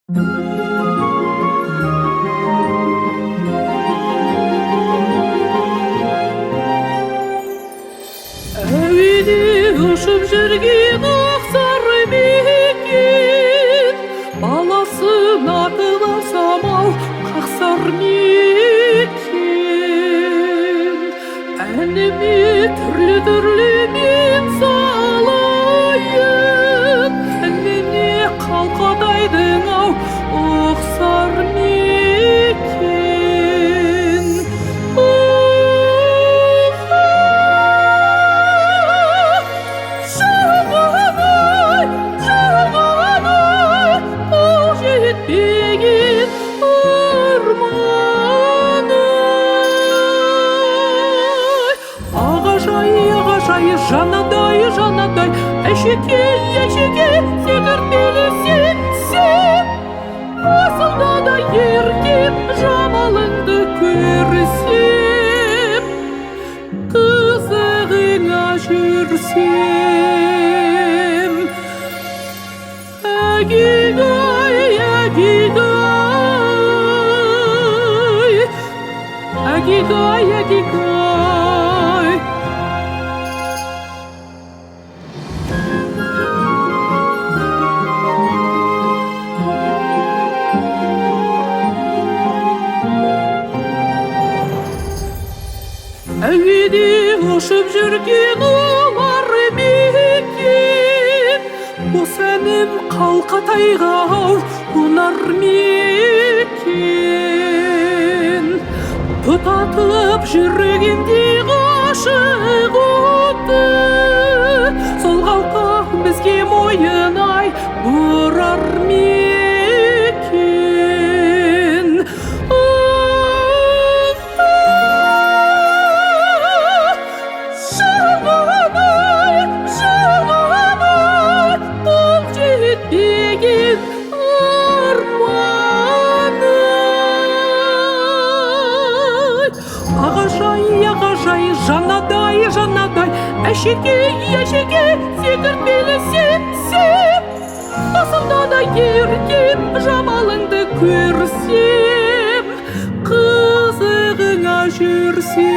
Әуеде ұшып жүрген ақсар мекен, баласын атып алсам-ау қақсар мекен. Әніме түрлі мен салайын, әніне қалқадайдың-ау ұқсар мекен. Жетпеген арман-ай, ағашай жанадай әшеке секіртпелі сен асылда да еркем жамалыңды көрсем, қызығыңа жүрсем. Әгигай Әуеде ұшып жүрген олар мекен, осы әнім қалқатайға-ау ұнар мекен. Тұтатып жүргенде ғашық оты, сол қалқа бізге мойын-ай бұрар мекен. Жанадай, бұл жетпеген арман-ай, ағашай жанадай әшеке секіртпелі сен асылда да еркем жамалыңды көрсем, қызығыңа жүрсем.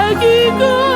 Әгигай